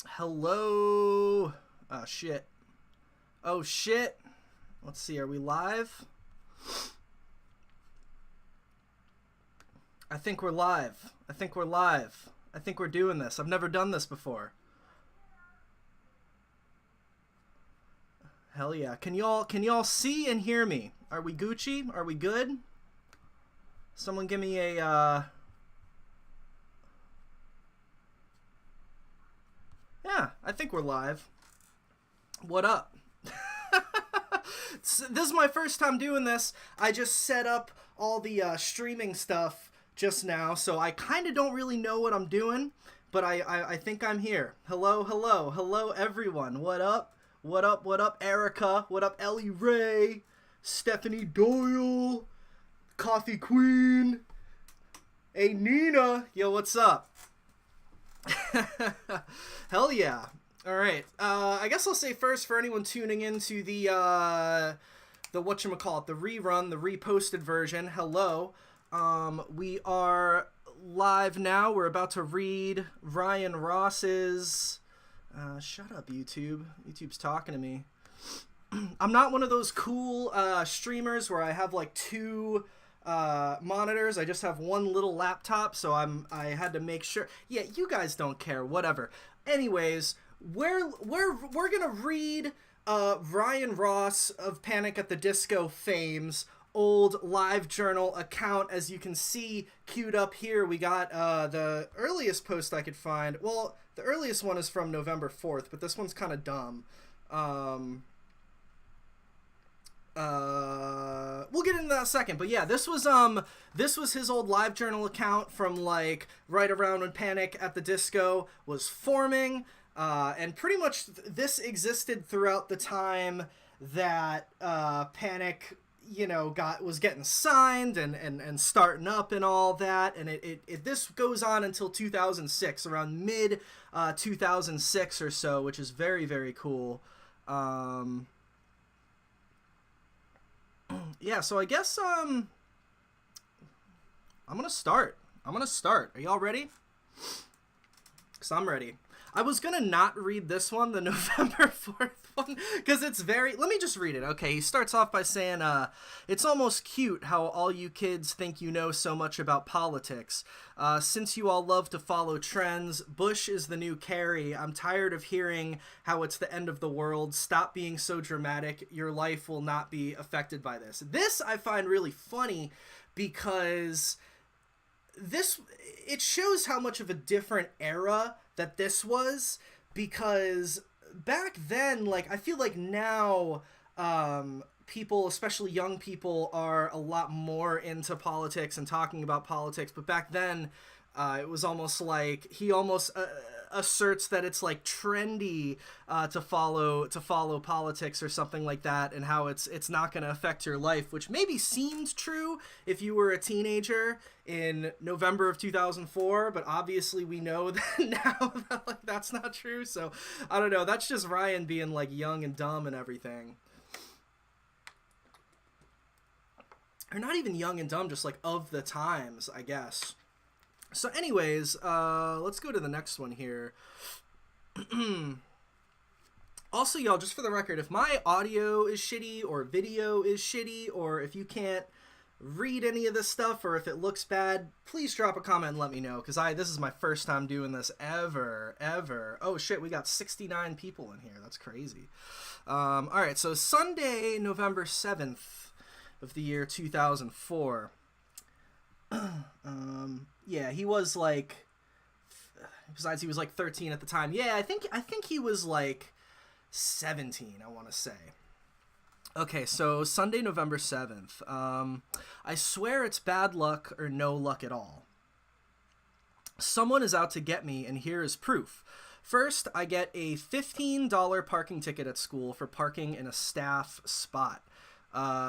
Hello. Oh, shit. Oh, shit. Let's see. Are we live? I think we're live. I think we're live. I think we're doing this. I've never done this before. Hell yeah. Can y'all see and hear me? Are we Gucci? Are we good? Someone give me a, Yeah, I think we're live. What up? This is my first time doing this. I just set up all the streaming stuff just now, so I kind of don't really know what I'm doing, but I think I'm here. Hello, hello, hello, everyone. What up? What up, what up, Erica? What up, Ellie Ray? Stephanie Doyle? Coffee Queen? Hey, Nina. Yo, what's up? Hell yeah. All right. I guess I'll say first for anyone tuning into the whatchamacallit, the rerun, the reposted version. Hello. We are live now. We're about to read Ryan Ross's... shut up, YouTube. YouTube's talking to me. I'm not one of those cool streamers where I have like two monitors. I just have one little laptop, so I had to make sure. Yeah, you guys don't care. Whatever. Anyways, we're gonna read Ryan Ross of Panic at the Disco fame's old LiveJournal account. As you can see queued up here, we got the earliest post I could find. Well, the earliest one is from November 4th, but this one's kind of dumb. We'll get into that in a second, but yeah, this was his old LiveJournal account from like right around when Panic at the Disco was forming, and pretty much this existed throughout the time that Panic, you know, was getting signed and starting up and all that, and this goes on until 2006, around mid 2006 or so, which is very, very cool. Yeah, so I guess I'm gonna start. Are y'all ready? Because I'm ready. I was gonna not read this one, the November 4th one, because it's very... Let me just read it. Okay, he starts off by saying, it's almost cute how all you kids think you know so much about politics. Since you all love to follow trends, Bush is the new Kerry. I'm tired of hearing how it's the end of the world. Stop being so dramatic. Your life will not be affected by this. This I find really funny because it shows how much of a different era that this was, because back then, like, I feel like now people, especially young people, are a lot more into politics and talking about politics, but back then it was almost like he almost asserts that it's like trendy to follow politics or something like that, and how it's not going to affect your life, which maybe seemed true if you were a teenager in November of 2004, but obviously we know that now that like that's not true. So I don't know, that's just Ryan being like young and dumb and everything, or not even young and dumb, just like of the times, I guess. So anyways, let's go to the next one here. Also, y'all, just for the record, if my audio is shitty or video is shitty, or if you can't read any of this stuff, or if it looks bad, please drop a comment and let me know, because this is my first time doing this ever. Oh shit, we got 69 people in here. That's crazy. Alright, so Sunday, November 7th of the year 2004. Yeah, he was like, besides he was like 13 at the time. Yeah, I think he was like 17, I want to say. Okay, so Sunday, November 7th. I swear it's bad luck or no luck at all. Someone is out to get me, and here is proof. First, I get a $15 parking ticket at school for parking in a staff spot.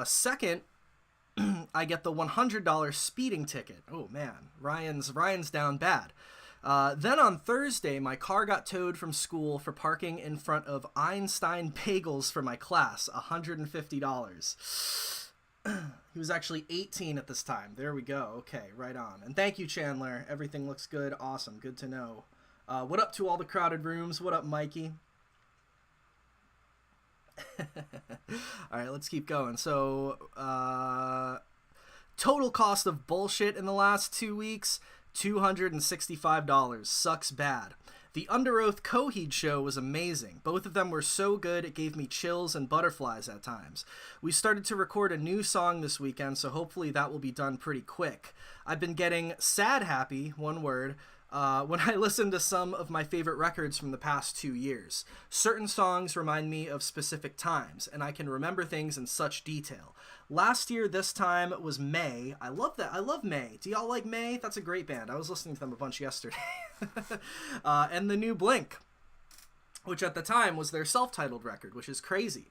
Second, I get the $100 speeding ticket. Oh man, Ryan's down bad. Then on Thursday, my car got towed from school for parking in front of Einstein Bagels for my class, $150. He was actually 18 at this time. There we go. Okay, right on. And thank you, Chandler. Everything looks good. Awesome. Good to know. What up to all the crowded rooms? What up, Mikey? All right, let's keep going. So, total cost of bullshit in the last 2 weeks, $265. Sucks bad. The Under Oath Coheed show was amazing. Both of them were so good it gave me chills and butterflies at times. We started to record a new song this weekend, so hopefully that will be done pretty quick. I've been getting sad happy, one word, when I listen to some of my favorite records from the past 2 years. Certain songs remind me of specific times, and I can remember things in such detail. Last year, this time, was May. I love that. I love May. Do y'all like May? That's a great band. I was listening to them a bunch yesterday. And the new Blink, which at the time was their self-titled record, which is crazy.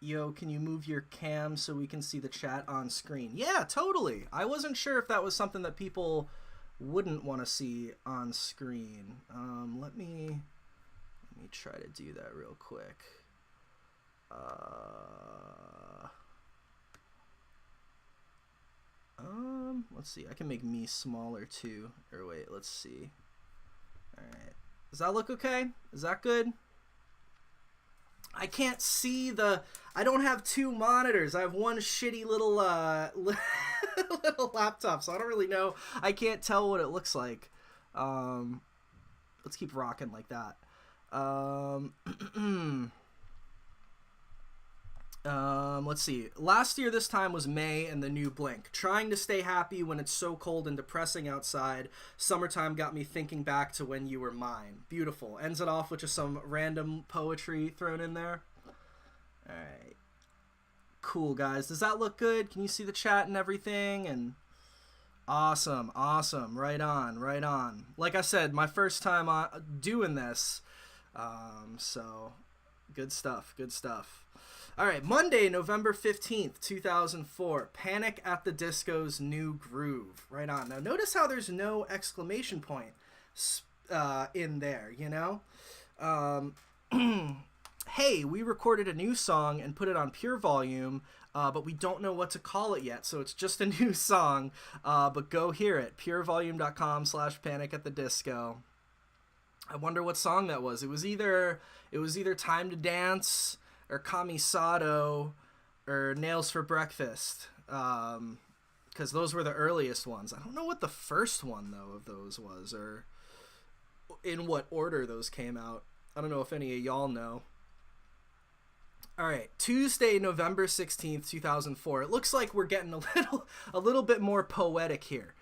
Yo, can you move your cam so we can see the chat on screen? Yeah, totally. I wasn't sure if that was something that people wouldn't want to see on screen. Let me try to do that real quick. Let's see. I can make me smaller too. Or wait, let's see. All right. Does that look okay? Is that good? I can't see I don't have 2 monitors. I have one shitty little little laptop, so I don't really know. I can't tell what it looks like. Let's keep rocking like that. Let's see. Last year this time was May and the new Blink. Trying to stay happy when it's so cold and depressing outside. Summertime got me thinking back to when you were mine. Beautiful. Ends it off with just some random poetry thrown in there. Alright. Cool, guys. Does that look good? Can you see the chat and everything? And awesome. Right on. Like I said, my first time doing this. So good stuff. All right, Monday, November 15th, 2004, Panic at the Disco's New Groove. Right on. Now, notice how there's no exclamation point in there, you know? Hey, we recorded a new song and put it on pure volume, but we don't know what to call it yet, so it's just a new song, but go hear it. purevolume.com/Panic at the Disco. I wonder what song that was. It was either Time to Dance or Kamisado, or Nails for Breakfast, because those were the earliest ones. I don't know what the first one, though, of those was, or in what order those came out. I don't know if any of y'all know. All right, Tuesday, November 16th, 2004. It looks like we're getting a little bit more poetic here.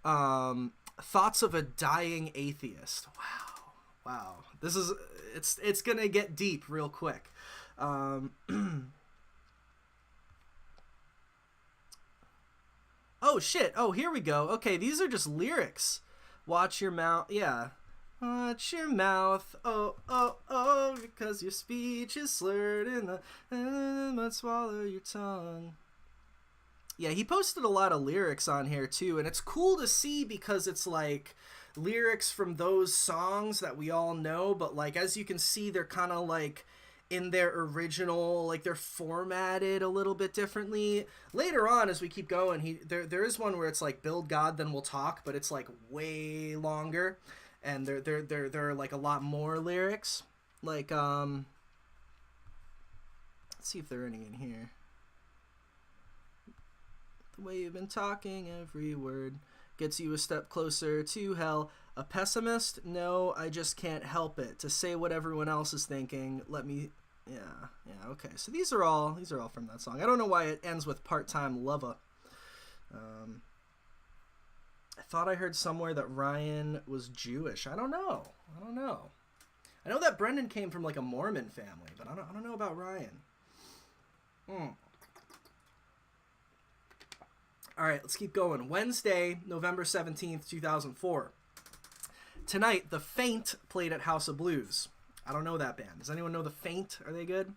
Thoughts of a Dying Atheist. Wow. It's gonna get deep real quick. Oh shit. Oh, here we go. Okay, these are just lyrics. Watch your mouth. Yeah. Watch your mouth. Oh, because your speech is slurred in the but swallow your tongue. Yeah, he posted a lot of lyrics on here too, and it's cool to see because it's like lyrics from those songs that we all know, but like as you can see, they're kind of like in their original, like they're formatted a little bit differently. Later on, as we keep going, there is one where it's like "Build God, then we'll talk," but it's like way longer, and there are like a lot more lyrics. Like let's see if there are any in here. The way you've been talking, every word gets you a step closer to hell. A pessimist? No, I just can't help it. To say what everyone else is thinking, let me... Yeah, okay. So these are all from that song. I don't know why it ends with part-time lover. I thought I heard somewhere that Ryan was Jewish. I don't know. I know that Brendon came from like a Mormon family, but I don't know about Ryan. All right, let's keep going. Wednesday, November 17th, 2004. Tonight, The Faint played at House of Blues. I don't know that band. Does anyone know The Faint? Are they good?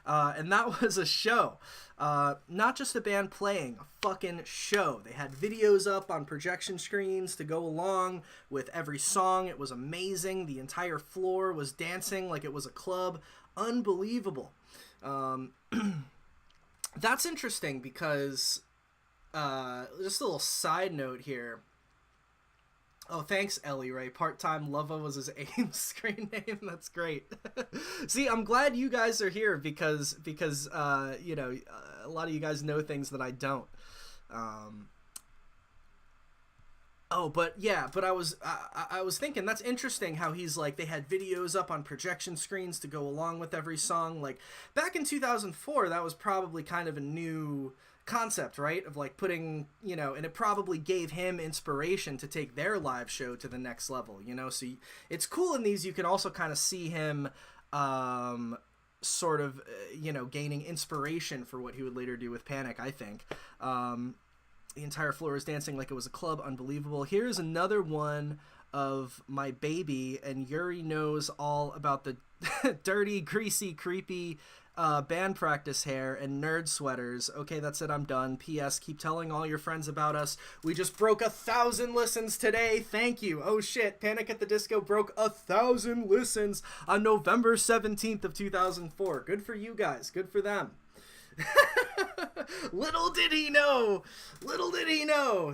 And that was a show. Not just a band playing, a fucking show. They had videos up on projection screens to go along with every song. It was amazing. The entire floor was dancing like it was a club. Unbelievable. That's interesting because, just a little side note here. Oh, thanks, Ellie Ray. Part-time Lova was his AIM screen name. That's great. See, I'm glad you guys are here because you know, a lot of you guys know things that I don't. But I was thinking that's interesting how he's like, they had videos up on projection screens to go along with every song. Like back in 2004, that was probably kind of a new concept, right? Of like putting, you know, and it probably gave him inspiration to take their live show to the next level, you know? So it's cool in these, you can also kind of see him, sort of, you know, gaining inspiration for what he would later do with Panic, I think. The entire floor is dancing like it was a club. Unbelievable. Here's another one of My Baby, and Yuri knows all about the dirty, greasy, creepy band practice hair and nerd sweaters. Okay, that's it. I'm done. P.S. Keep telling all your friends about us. We just broke 1,000 listens today. Thank you. Oh shit. Panic at the Disco broke 1,000 listens on November 17th of 2004. Good for you guys. Good for them. Little did he know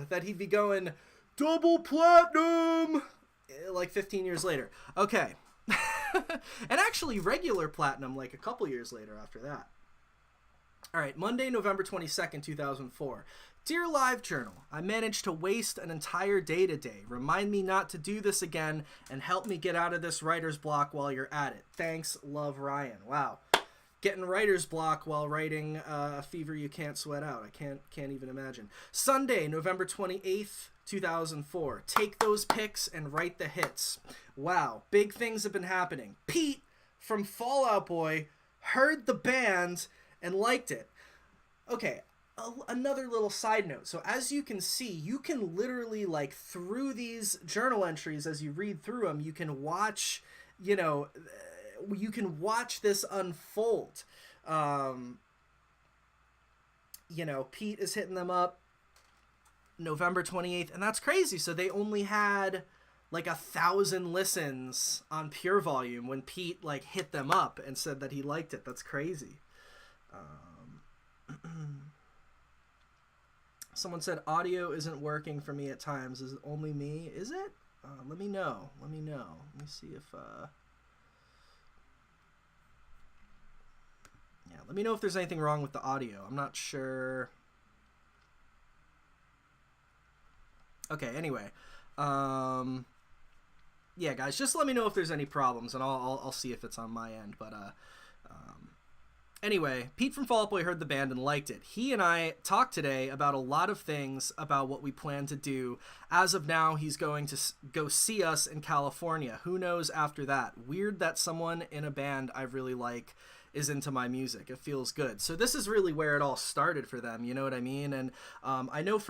that he'd be going double platinum like 15 years later. Okay. And actually regular platinum like a couple years later after that. All right, Monday, November 22nd, 2004. Dear LiveJournal, I managed to waste an entire day today. Remind me not to do this again and help me get out of this writer's block while you're at it. Thanks, love, Ryan. Wow. Getting writer's block while writing A Fever You Can't Sweat Out. I can't even imagine. Sunday, November 28th, 2004. Take those pics and write the hits. Wow, big things have been happening. Pete from Fall Out Boy heard the band and liked it. Okay, another little side note. So as you can see, you can literally, like, through these journal entries, as you read through them, you can watch, you know, you can watch this unfold. You know, Pete is hitting them up November 28th, and that's crazy. So they only had like 1,000 listens on Pure Volume when Pete like hit them up and said that he liked it. That's crazy. Someone said audio isn't working for me at times. Is it only me? Is it? Let me know. Let me see if yeah, let me know if there's anything wrong with the audio. I'm not sure. Okay, anyway. Yeah, guys, just let me know if there's any problems, and I'll see if it's on my end. But anyway, Pete from Fall Out Boy heard the band and liked it. He and I talked today about a lot of things about what we plan to do. As of now, he's going to go see us in California. Who knows after that? Weird that someone in a band I really like is into my music. It feels good. So this is really where it all started for them. You know what I mean? And I know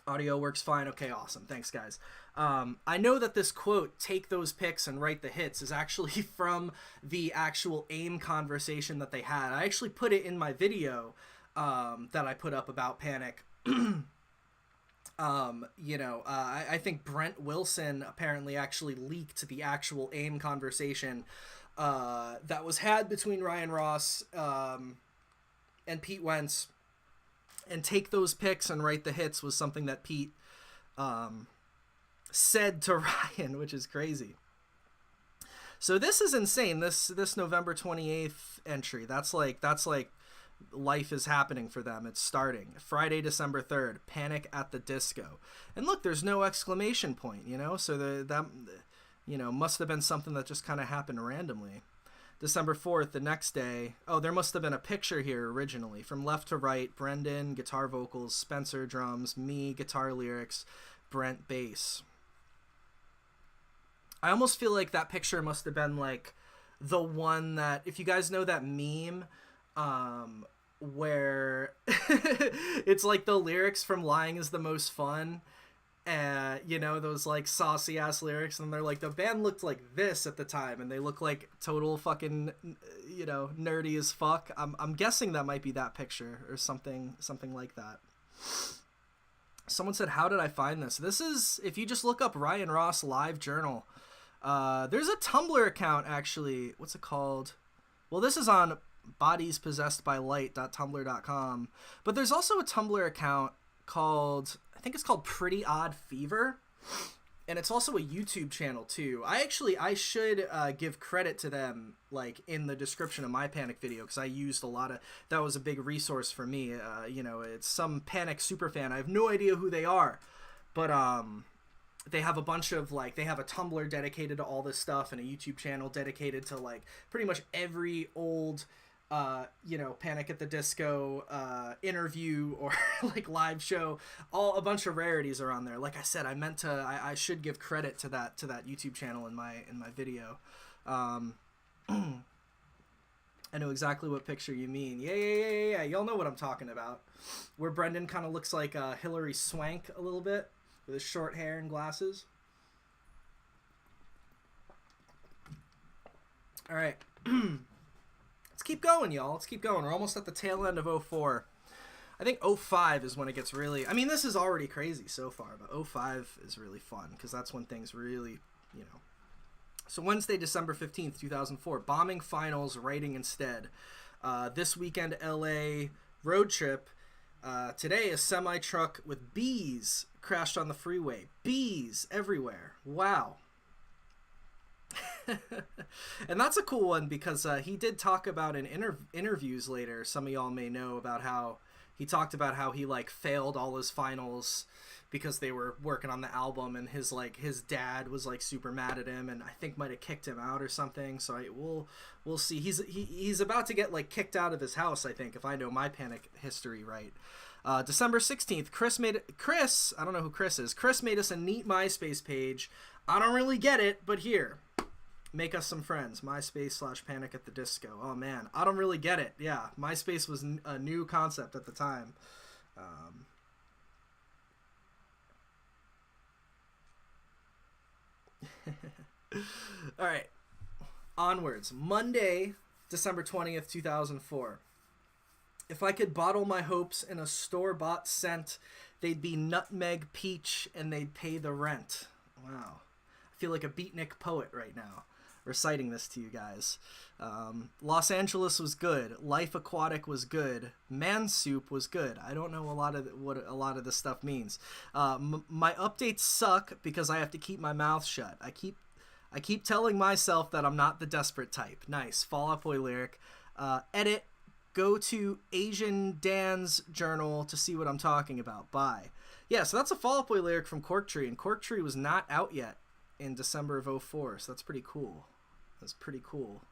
audio works fine. Okay, awesome. Thanks, guys. I know that this quote, take those pics and write the hits, is actually from the actual AIM conversation that they had. I actually put it in my video that I put up about Panic. You know, I think Brent Wilson apparently actually leaked the actual AIM conversation that was had between Ryan Ross and Pete Wentz. And take those pics and write the hits was something that Pete said to Ryan, which is crazy. So this is insane. This November 28th entry, that's like life is happening for them. It's starting Friday, December 3rd, Panic at the Disco. And look, there's no exclamation point, you know, so that you know, must have been something that just kind of happened randomly. December 4th, the next day. Oh, there must have been a picture here originally. From left to right, Brendon, guitar vocals, Spencer, drums, me, guitar lyrics, Brent, bass. I almost feel like that picture must have been like the one that, if you guys know that meme, where it's like the lyrics from Lying is the Most Fun, You know, those like saucy ass lyrics, and they're like, the band looked like this at the time, and they look like total fucking, you know, nerdy as fuck. I'm guessing that might be that picture or something like that. Someone said, how did I find this? This is, if you just look up Ryan Ross LiveJournal. There's a Tumblr account, actually. What's it called? Well, this is on bodiespossessedbylight.tumblr.com, but there's also a Tumblr account called, I think it's called Pretty Odd Fever, and it's also a YouTube channel too. I should give credit to them, like, in the description of my Panic video, because I used a lot of, that was a big resource for me. You know, it's some Panic superfan. I have no idea who they are, but they have a bunch of, like, they have a Tumblr dedicated to all this stuff and a YouTube channel dedicated to, like, pretty much every old you know, Panic at the Disco interview or like live show. A bunch of rarities are on there. Like I said, I should give credit to that YouTube channel in my video. I know exactly what picture you mean. Yeah. Y'all know what I'm talking about. Where Brendon kind of looks like Hilary Swank a little bit with his short hair and glasses. All right. Let's keep going, y'all. Let's keep going. We're almost at the tail end of 04. I think 05 is when it gets really... I mean, this is already crazy so far, but 05 is really fun because that's when things really, you know... So Wednesday, December 15th, 2004. Bombing finals, writing instead. This weekend, LA road trip. Today, a semi-truck with bees crashed on the freeway. Bees everywhere. Wow. And that's a cool one because he did talk about in interviews later, some of y'all may know, about how he talked about how he like failed all his finals because they were working on the album, and his dad was like super mad at him and I think might have kicked him out or something. So we'll see. He's about to get like kicked out of his house, I think, if I know my Panic history right. December 16th, Chris, I don't know who Chris is. Chris made us a neat MySpace page. I don't really get it, but here. Make us some friends. MySpace/Panic at the Disco. Oh, man. I don't really get it. Yeah, MySpace was a new concept at the time. All right. Onwards. Monday, December 20th, 2004. If I could bottle my hopes in a store-bought scent, they'd be nutmeg peach and they'd pay the rent. Wow. I feel like a beatnik poet right now, reciting this to you guys. Los Angeles was good. Life Aquatic was good. Man Soup was good. I don't know what a lot of this stuff means. My updates suck because I have to keep my mouth shut. I keep telling myself that I'm not the desperate type. Nice. Fall Out Boy lyric. Edit. Go to Asian Dan's journal to see what I'm talking about. Bye. Yeah, so that's a Fall Out Boy lyric from Cork Tree, and Cork Tree was not out yet in December of 04, so that's pretty cool. That's pretty cool.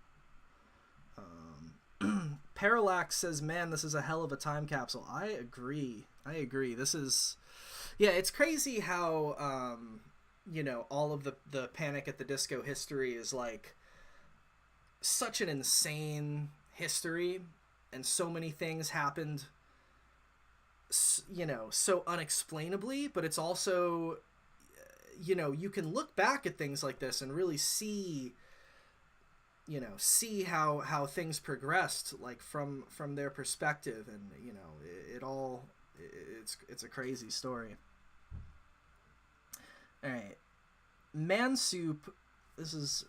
Parallax says, man, this is a hell of a time capsule. I agree. This is... Yeah, it's crazy how, you know, all of the Panic at the Disco history is, like, such an insane history, and so many things happened, you know, so unexplainably, but it's also... You know, you can look back at things like this and really see, you know, how things progressed, like from their perspective, and you know, it's a crazy story. All right, Man Soup. This is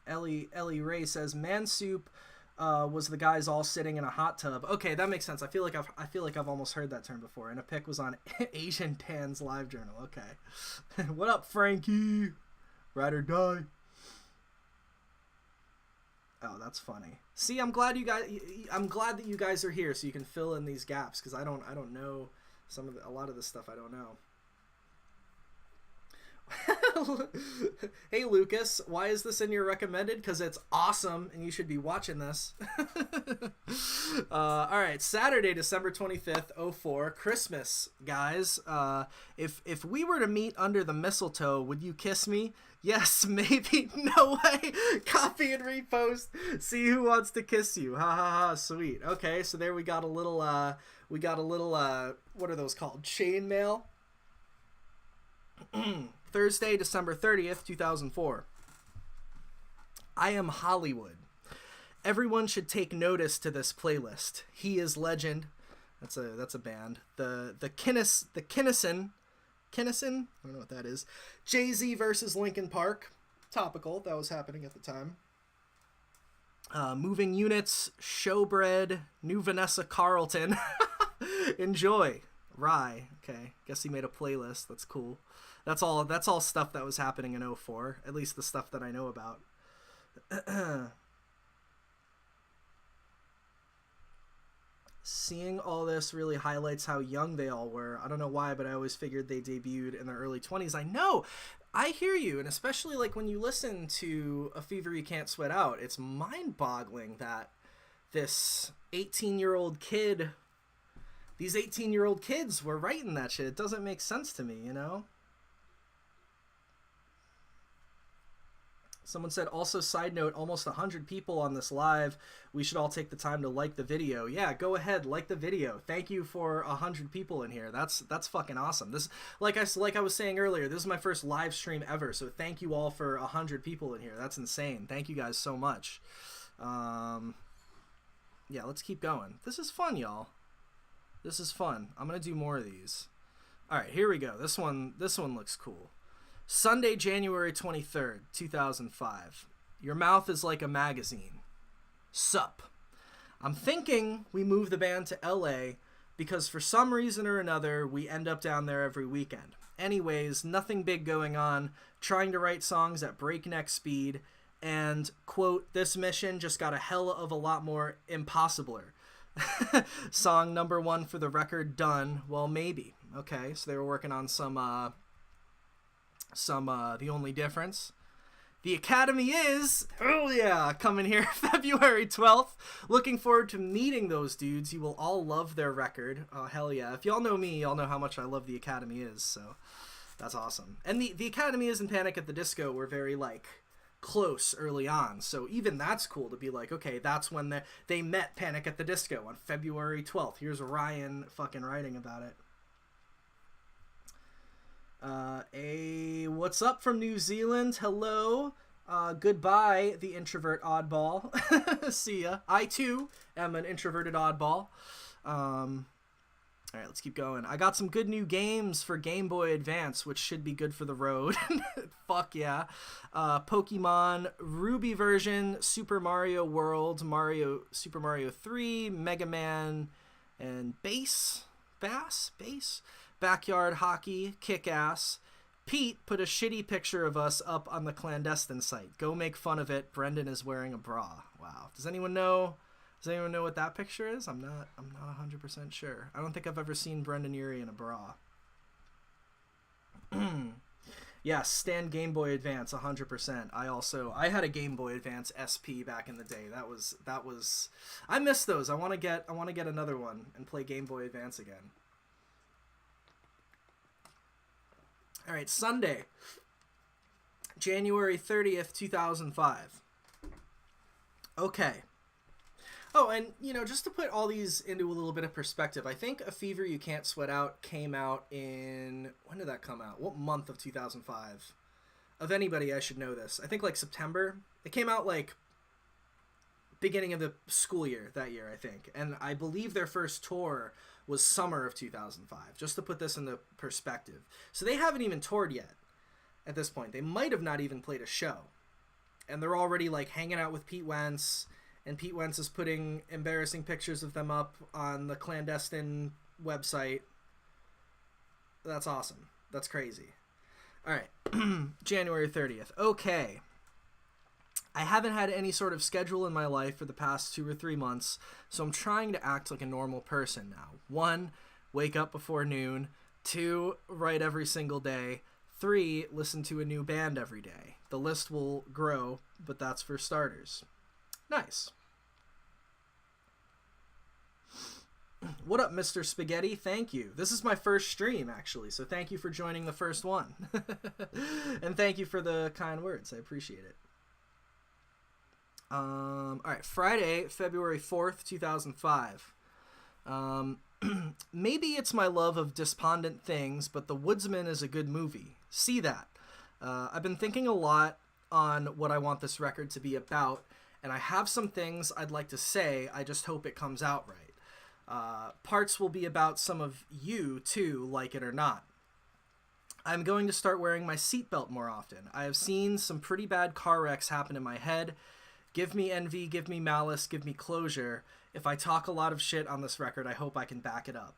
Ellie Ray says Man Soup was the guys all sitting in a hot tub. Okay, that makes sense. I feel like I've almost heard that term before. And a pic was on Asian Dan's LiveJournal. Okay. What up, Frankie? Ride or die. Oh, that's funny. See, I'm glad that you guys are here so you can fill in these gaps, because I don't know a lot of this stuff. I don't know. Hey Lucas, why is this in your recommended? Because it's awesome and you should be watching this. Alright, Saturday, December 25th, 04, Christmas, guys. If we were to meet under the mistletoe, would you kiss me? Yes, maybe. No way. Copy and repost. See who wants to kiss you. Ha ha ha. Sweet. Okay, so there we got a little what are those called? Chain mail. Thursday, December 30th, 2004. I am Hollywood. Everyone should take notice to this playlist. He is legend. That's a band. The Kinnison. I don't know what that is. Jay-Z versus Linkin Park. Topical. That was happening at the time. Moving Units, Showbread, New Vanessa Carlton. Enjoy. Rye. Okay. Guess he made a playlist. That's cool. That's all stuff that was happening in 2004. At least the stuff that I know about. Seeing all this really highlights how young they all were. I don't know why, but I always figured they debuted in their early 20s. I know. I hear you, and especially like when you listen to A Fever You Can't Sweat Out, it's mind-boggling that this 18-year-old kid, these 18-year-old kids were writing that shit. It doesn't make sense to me, you know? Someone said, also, side note, almost 100 people on this live. We should all take the time to like the video. Yeah, go ahead, like the video. Thank you for 100 people in here. That's fucking awesome. This, like I was saying earlier, this is my first live stream ever, so thank you all for 100 people in here. That's insane. Thank you guys so much. Yeah, let's keep going. This is fun, y'all. This is fun. I'm gonna do more of these. All right, here we go. This one looks cool. Sunday, January 23rd, 2005. Your mouth is like a magazine. Sup. I'm thinking we move the band to LA because for some reason or another, we end up down there every weekend. Anyways, nothing big going on. Trying to write songs at breakneck speed. And, quote, this mission just got a hell of a lot more impossibler. Song number 1 for the record done. Well, maybe. Okay, so they were working on some The Only Difference. The Academy is, oh yeah, coming here February 12th. Looking forward to meeting those dudes. You will all love their record. Oh, hell yeah. If y'all know me, y'all know how much I love The Academy is, so that's awesome. And the Academy is and Panic at the Disco were very, like, close early on, so even that's cool to be like, okay, that's when they met Panic at the Disco on February 12th. Here's Ryan fucking writing about it. What's up from New Zealand? Hello. Goodbye, the introvert oddball. See ya. I, too, am an introverted oddball. Alright, let's keep going. I got some good new games for Game Boy Advance, which should be good for the road. Fuck yeah. Pokemon, Ruby version, Super Mario World, Super Mario 3, Mega Man, and Bass. Backyard Hockey, Kick-Ass. Pete put a shitty picture of us up on the clandestine site. Go make fun of it. Brendon is wearing a bra. Wow. Does anyone know what that picture is? I'm not 100% sure. I don't think I've ever seen Brendon Urie in a bra. Yes, stand Game Boy Advance 100%. I had a Game Boy Advance SP back in the day. That was I miss those. I want to get another one and play Game Boy Advance again. All right, Sunday, January 30th, 2005. Okay. Oh, and, just to put all these into a little bit of perspective, I think A Fever You Can't Sweat Out came out in... When did that come out? What month of 2005? Of anybody, I should know this. I think, like, September. It came out, like, beginning of the school year that year, I think. And I believe their first tour was summer of 2005, just to put this into perspective. So they haven't even toured yet at this point. They might have not even played a show. And they're already, like, hanging out with Pete Wentz, and Pete Wentz is putting embarrassing pictures of them up on the clandestine website. That's awesome. That's crazy. All right, January 30th. Okay. I haven't had any sort of schedule in my life for the past 2 or 3 months, so I'm trying to act like a normal person now. 1, wake up before noon. 2, write every single day. 3, listen to a new band every day. The list will grow, but that's for starters. Nice. What up, Mr. Spaghetti? Thank you. This is my first stream, actually, so thank you for joining the first one. And thank you for the kind words. I appreciate it. All right, Friday, February 4th, 2005. Maybe it's my love of despondent things, but The Woodsman is a good movie. See that. I've been thinking a lot on what I want this record to be about, and I have some things I'd like to say. I just hope it comes out right. Parts will be about some of you, too, like it or not. I'm going to start wearing my seatbelt more often. I have seen some pretty bad car wrecks happen in my head. Give me envy, give me malice, give me closure. If I talk a lot of shit on this record, I hope I can back it up.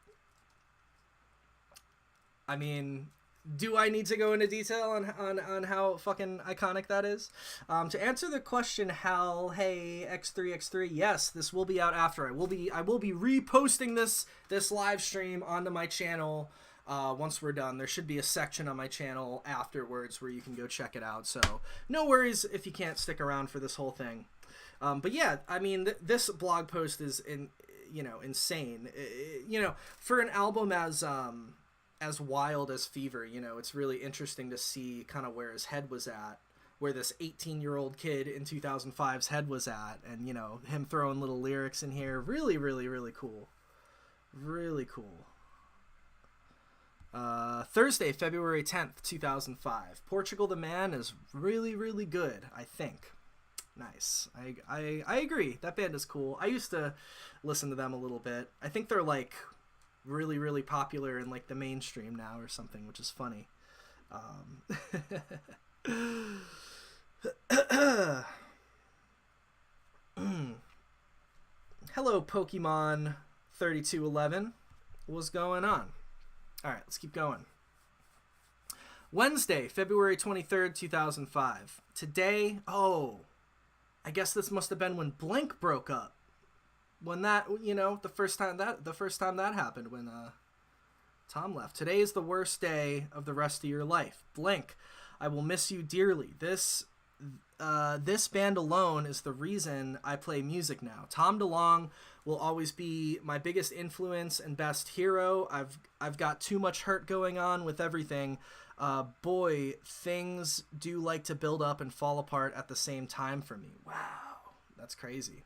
I mean, do I need to go into detail on how fucking iconic that is? To answer the question, Hal, hey, X3X3, yes, this will be out after. I will be reposting this live stream onto my channel once we're done. There should be a section on my channel afterwards where you can go check it out. So no worries if you can't stick around for this whole thing. But yeah, I mean, this blog post is insane. For an album as wild as Fever, it's really interesting to see kind of where his head was at, where this 18-year-old kid in 2005's head was at, and him throwing little lyrics in here. Really, really, really cool. Really cool. Thursday, February 10th, 2005. Portugal the Man is really, really good, I think. Nice. I agree. That band is cool. I used to listen to them a little bit. I think they're like really, really popular in like the mainstream now or something, which is funny. Hello, Pokemon 3211. What's going on? All right, let's keep going. Wednesday, February 23rd, 2005. Today, I guess this must have been when Blink broke up. When that, the first time that happened, when Tom left. Today is the worst day of the rest of your life. Blink, I will miss you dearly. This band alone is the reason I play music now. Tom DeLonge will always be my biggest influence and best hero. I've got too much hurt going on with everything. Boy, things do like to build up and fall apart at the same time for me. Wow, that's crazy.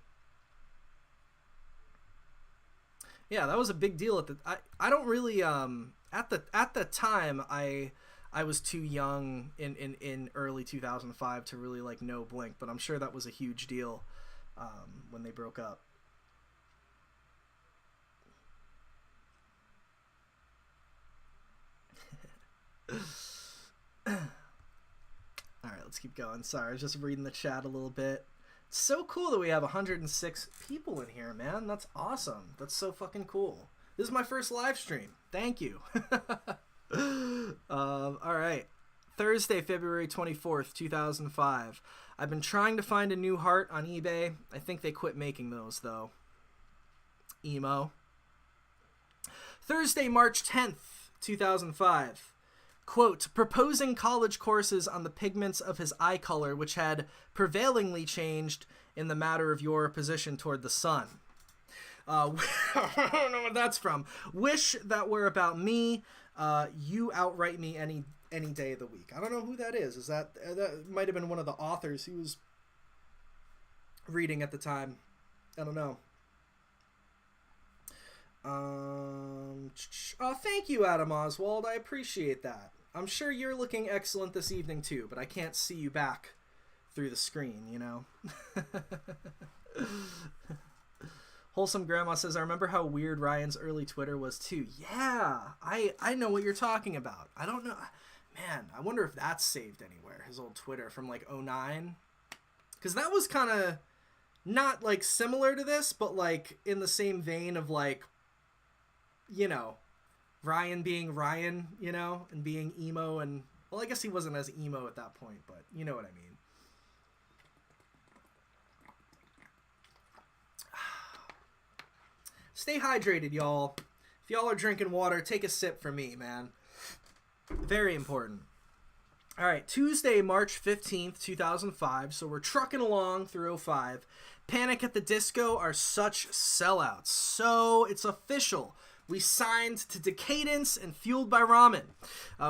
Yeah, that was a big deal I don't really at the time I was too young in early 2005 to really like know Blink, but I'm sure that was a huge deal when they broke up. All right, let's keep going. Sorry, I was just reading the chat a little bit. It's so cool that we have 106 people in here, man. That's awesome. That's so fucking cool. This is my first live stream. Thank you. All right. Thursday, February 24th, 2005. I've been trying to find a new heart on eBay. I think they quit making those, though. Emo. Thursday, March 10th, 2005. Quote, proposing college courses on the pigments of his eye color, which had prevailingly changed in the matter of your position toward the sun. I don't know what that's from. Wish that were about me. You outright me any day of the week. I don't know who that is. Is that might have been one of the authors he was reading at the time. I don't know. Oh, thank you, Adam Oswald. I appreciate that. I'm sure you're looking excellent this evening too, but I can't see you back through the screen, Wholesome Grandma says, I remember how weird Ryan's early Twitter was too. Yeah, I know what you're talking about. I don't know. Man, I wonder if that's saved anywhere, his old Twitter from like 2009. Because that was kind of not like similar to this, but like in the same vein of like, Ryan being Ryan, and being emo. And, well, I guess he wasn't as emo at that point, but you know what I mean. Stay hydrated, y'all. If y'all are drinking water, take a sip for me, man. Very important. All right, Tuesday, March 15th, 2005. So we're trucking along through 05. Panic at the Disco are such sellouts. So it's official. We signed to Decadence and Fueled by Ramen.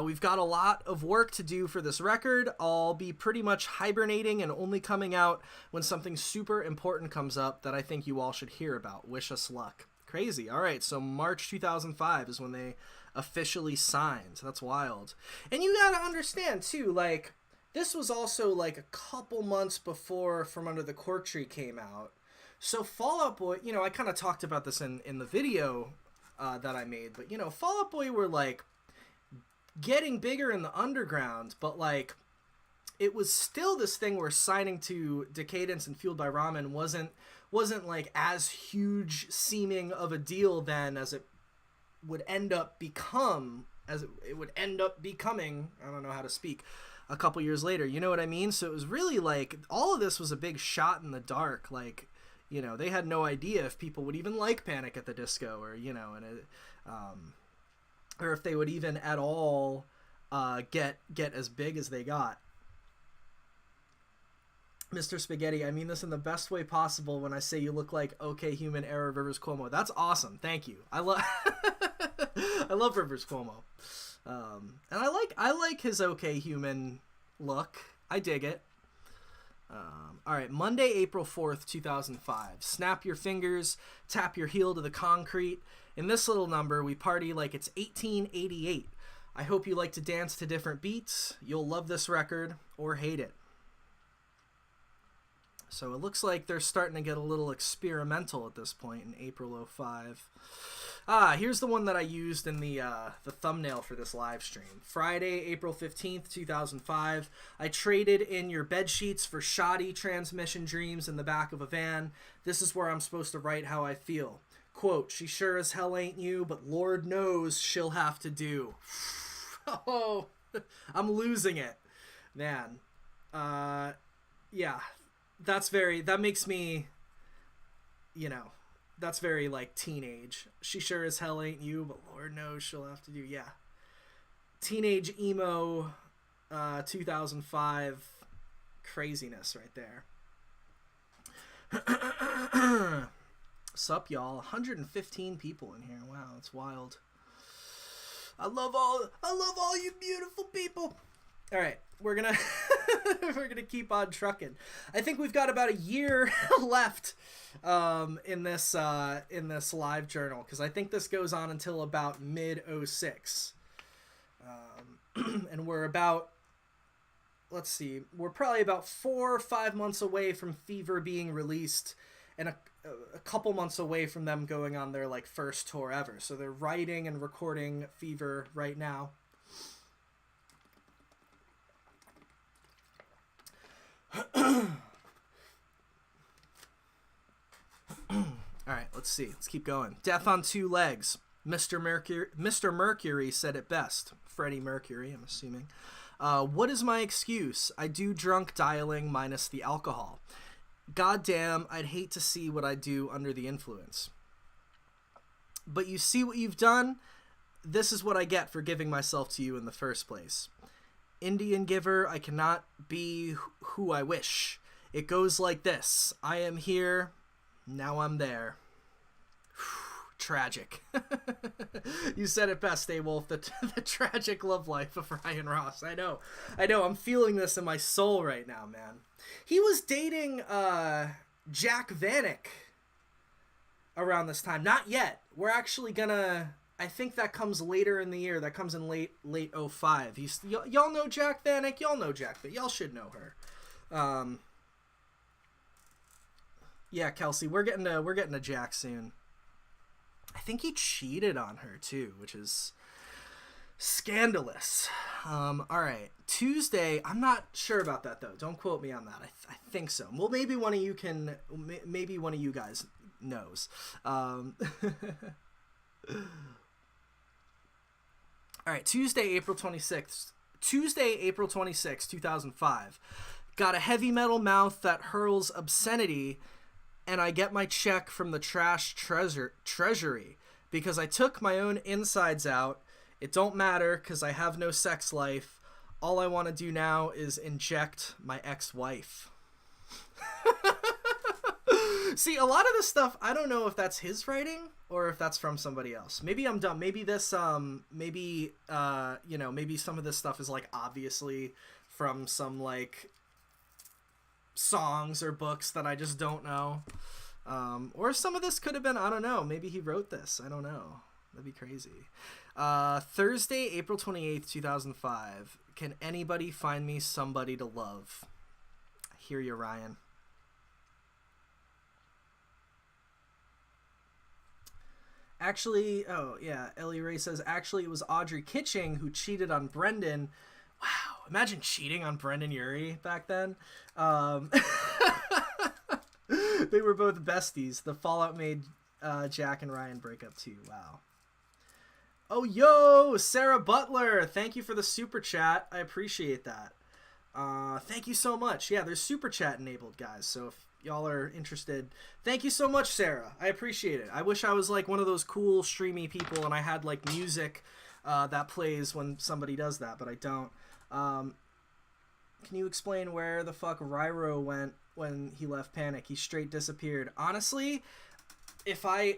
We've got a lot of work to do for this record. I'll be pretty much hibernating and only coming out when something super important comes up that I think you all should hear about. Wish us luck. Crazy. All right, so March 2005 is when they officially signed. That's wild. And you gotta understand too, like, this was also like a couple months before From Under the Cork Tree came out. So Fall Out Boy, you know, I kind of talked about this in the video that I made, but, you know, Fall Out Boy were like getting bigger in the underground, but like it was still this thing where signing to Decadence and Fueled by Ramen wasn't like as huge seeming of a deal then as it would end up becoming, I don't know how to speak, a couple years later, you know what I mean? So it was really like all of this was a big shot in the dark. Like, you know, they had no idea if people would even like Panic at the Disco, or, you know, and it, or if they would even at all get as big as they got. Mr. Spaghetti, I mean this in the best way possible when I say you look like OK Human era Rivers Cuomo. That's awesome. Thank you. I love I love Rivers Cuomo. And I like his OK Human look. I dig it. All right, Monday, April 4th, 2005. Snap your fingers, tap your heel to the concrete. In this little number, we party like it's 1888. I hope you like to dance to different beats. You'll love this record or hate it. So it looks like they're starting to get a little experimental at this point in April 05. Here's the one that I used in the thumbnail for this live stream. Friday, April 15th, 2005. I traded in your bed sheets for shoddy transmission dreams in the back of a van. This is where I'm supposed to write how I feel. Quote, she sure as hell ain't you, but Lord knows she'll have to do. Oh, I'm losing it. Man. Yeah. That makes me, you know, that's very, like, teenage. She sure as hell ain't you, but Lord knows she'll have to do, yeah. Teenage emo, 2005 craziness right there. Sup, y'all? 115 people in here. Wow, that's wild. I love all you beautiful people. All right, we're gonna keep on trucking. I think we've got about a year left in this live journal, because I think this goes on until about mid 06, and we're about, let's see, we're probably about 4 or 5 months away from Fever being released, and a couple months away from them going on their like first tour ever. So they're writing and recording Fever right now. Alright, let's see. Let's keep going. Death on Two Legs. Mr. Mercury said it best. Freddie Mercury, I'm assuming. What is my excuse? I do drunk dialing minus the alcohol. Goddamn, I'd hate to see what I do under the influence. But you see what you've done? This is what I get for giving myself to you in the first place. Indian giver, I cannot be who I wish. It goes like this. I am here, now I'm there. Tragic. You said it best, A-Wolf, the tragic love life of Ryan Ross. I know, I'm feeling this in my soul right now, man. He was dating Jack Vanek around this time. Not yet. We're actually gonna... I think that comes later in the year. That comes in late 05. Y'all know Jack Vanek. Y'all know Jack, but y'all should know her. Yeah, Kelsey, we're getting to Jack soon. I think he cheated on her too, which is scandalous. All right, Tuesday. I'm not sure about that though. Don't quote me on that. I think so. Well, maybe one of you can. Maybe one of you guys knows. All right, Tuesday, April 26th, 2005. Got a heavy metal mouth that hurls obscenity, and I get my check from the trash treasury because I took my own insides out. It don't matter because I have no sex life. All I want to do now is inject my ex-wife. See, a lot of this stuff, I don't know if that's his writing or if that's from somebody else. Maybe I'm dumb. Maybe this, maybe some of this stuff is, like, obviously from some, like, songs or books that I just don't know. Or some of this could have been, I don't know, maybe he wrote this. I don't know. That'd be crazy. Thursday, April 28th, 2005. Can anybody find me somebody to love? I hear you, Ryan. Actually, oh yeah, Ellie Ray says, actually it was Audrey Kitching who cheated on Brendon. Wow, imagine cheating on Brendon Urie back then. They were both besties. The fallout made Jack and Ryan break up too. Wow. Oh, yo, Sarah Butler. Thank you for the super chat. I appreciate that. Thank you so much. Yeah, there's super chat enabled, guys. So if y'all are interested, thank you so much, Sarah. I appreciate it. I wish I was like one of those cool streamy people and I had like music that plays when somebody does that, but I don't. Can you explain where the fuck Ryro went when he left Panic? He straight disappeared. Honestly, if I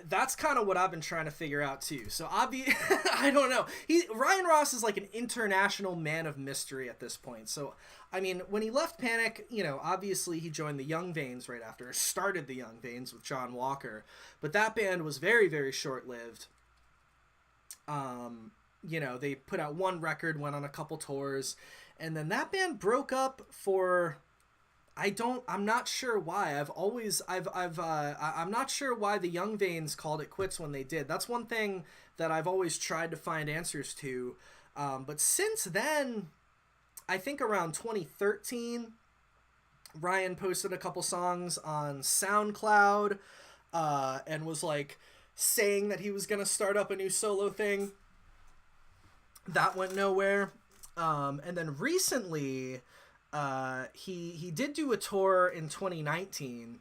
that's kind of what I've been trying to figure out too. So I don't know. Ryan Ross is like an international man of mystery at this point. So I mean, when he left Panic, you know, obviously he joined the Young Vanes right after, or started the Young Vanes with John Walker, but that band was very, very short-lived. You know, they put out one record, went on a couple tours, and then that band broke up for, I'm not sure why. I'm not sure why the Young Vanes called it quits when they did. That's one thing that I've always tried to find answers to. But since then, I think around 2013, Ryan posted a couple songs on SoundCloud, and was like saying that he was going to start up a new solo thing. That went nowhere. And then recently, he did do a tour in 2019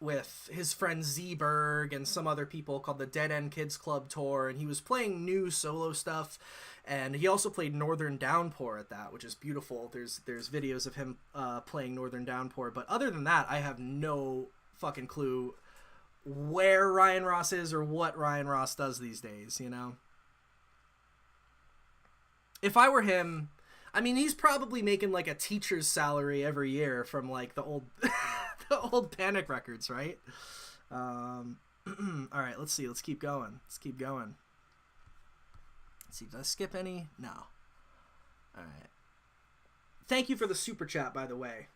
with his friend Z-Berg and some other people called the Dead End Kids Club Tour, and he was playing new solo stuff, and he also played Northern Downpour at that, which is beautiful. There's videos of him playing Northern Downpour, but other than that, I have no fucking clue where Ryan Ross is or what Ryan Ross does these days, you know? If I were him, I mean, he's probably making like a teacher's salary every year from like the old the old Panic records, right? All right, let's see. Let's keep going. Let's see, did I skip any? No. All right. Thank you for the super chat, by the way.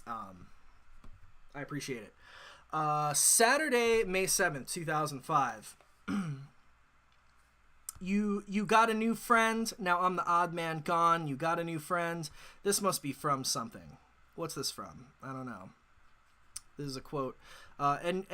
I appreciate it. Saturday, May 7th, 2005. You got a new friend. Now I'm the odd man gone. You got a new friend. This must be from something. What's this from? I don't know. This is a quote. And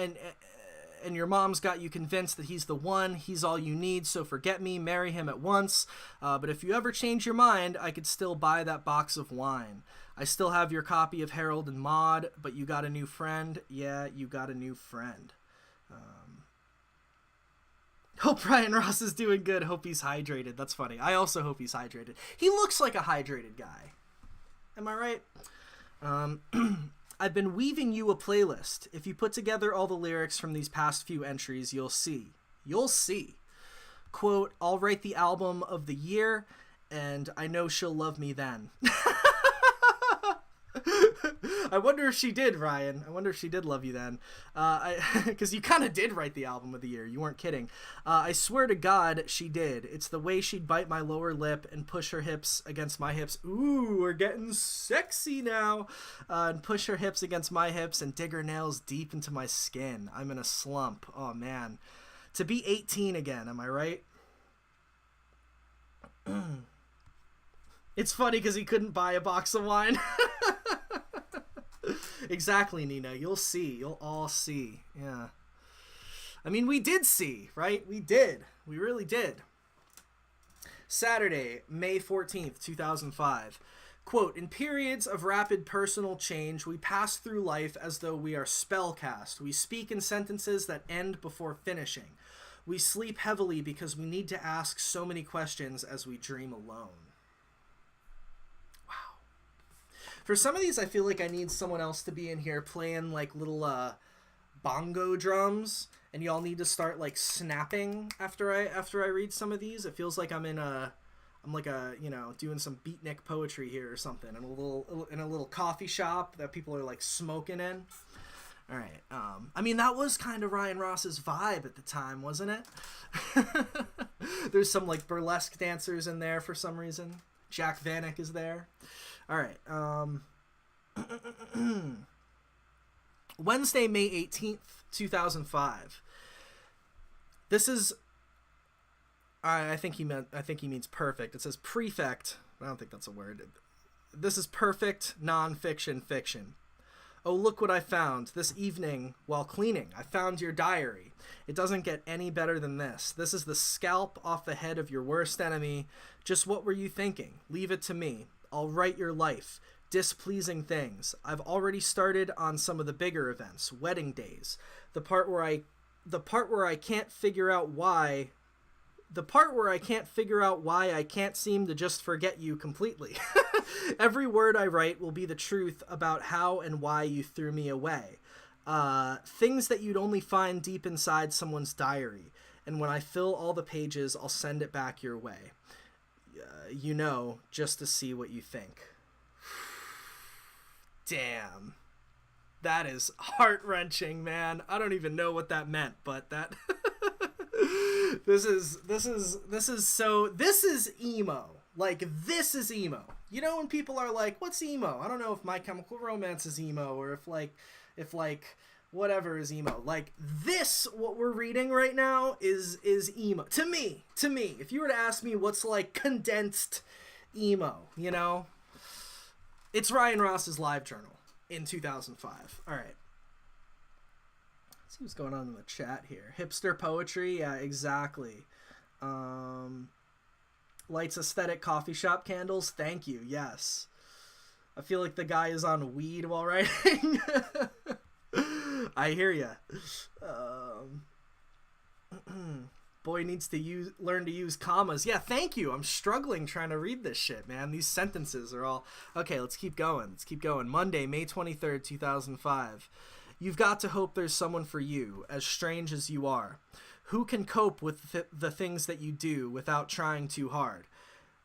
your mom's got you convinced that he's the one. He's all you need. So forget me. Marry him at once. But if you ever change your mind, I could still buy that box of wine. I still have your copy of Harold and Maude. But you got a new friend. Yeah, you got a new friend. Hope Ryan Ross is doing good. Hope he's hydrated. That's funny. I also hope he's hydrated. He looks like a hydrated guy. Am I right? I've been weaving you a playlist. If you put together all the lyrics from these past few entries, you'll see. You'll see. Quote, I'll write the album of the year, and I know she'll love me then. I wonder if she did, Ryan. I wonder if she did love you then. Because you kind of did write the album of the year. You weren't kidding. I swear to God, she did. It's the way she'd bite my lower lip and push her hips against my hips. Ooh, we're getting sexy now. And push her hips against my hips and dig her nails deep into my skin. I'm in a slump. Oh, man. To be 18 again, am I right? It's funny because he couldn't buy a box of wine. Exactly, Nina. You'll see. You'll all see. Yeah. I mean, we did see, right? We did. We really did. Saturday, May 14th, 2005. Quote, in periods of rapid personal change, we pass through life as though we are spellcast. We speak in sentences that end before finishing. We sleep heavily because we need to ask so many questions as we dream alone. For some of these, I feel like I need someone else to be in here playing like little bongo drums, and y'all need to start like snapping after I read some of these. It feels like I'm like doing some beatnik poetry here or something in a little coffee shop that people are like smoking in. All right. I mean, that was kind of Ryan Ross's vibe at the time, wasn't it? There's some like burlesque dancers in there for some reason. Jack Vanek is there. All right. Wednesday, May 18th, 2005. This is, I think he means perfect. It says prefect. I don't think that's a word. This is perfect nonfiction fiction. Oh, look what I found. This evening, while cleaning, I found your diary. It doesn't get any better than this. This is the scalp off the head of your worst enemy. Just what were you thinking? Leave it to me. I'll write your life. Displeasing things. I've already started on some of the bigger events. Wedding days. The part where I can't figure out why I can't seem to just forget you completely. Every word I write will be the truth about how and why you threw me away. Things that you'd only find deep inside someone's diary. And when I fill all the pages, I'll send it back your way. Just to see what you think. Damn. That is heart-wrenching, man. I don't even know what that meant, but that... This is emo. Like, this is emo. You know when people are like, what's emo? I don't know if My Chemical Romance is emo, or if whatever is emo. Like, this, what we're reading right now, is emo. To me. If you were to ask me what's, like, condensed emo, you know? It's Ryan Ross's LiveJournal in 2005. All right. Let's see what's going on in the chat here. Hipster poetry. Yeah, exactly. Lights aesthetic coffee shop candles. Thank you. Yes. I feel like the guy is on weed while writing. I hear ya. Boy needs to learn to use commas. Yeah, thank you. I'm struggling trying to read this shit, man. These sentences are all... Okay, let's keep going. Monday, May 23rd, 2005. You've got to hope there's someone for you, as strange as you are. Who can cope with the things that you do without trying too hard?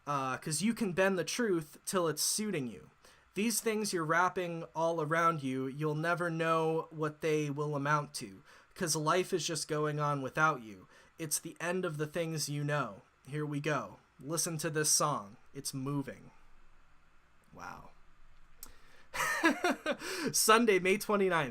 'Cause you can bend the truth till it's suiting you. These things you're wrapping all around you, you'll never know what they will amount to. 'Cause life is just going on without you. It's the end of the things you know. Here we go. Listen to this song. It's moving. Wow. Sunday, May 29th.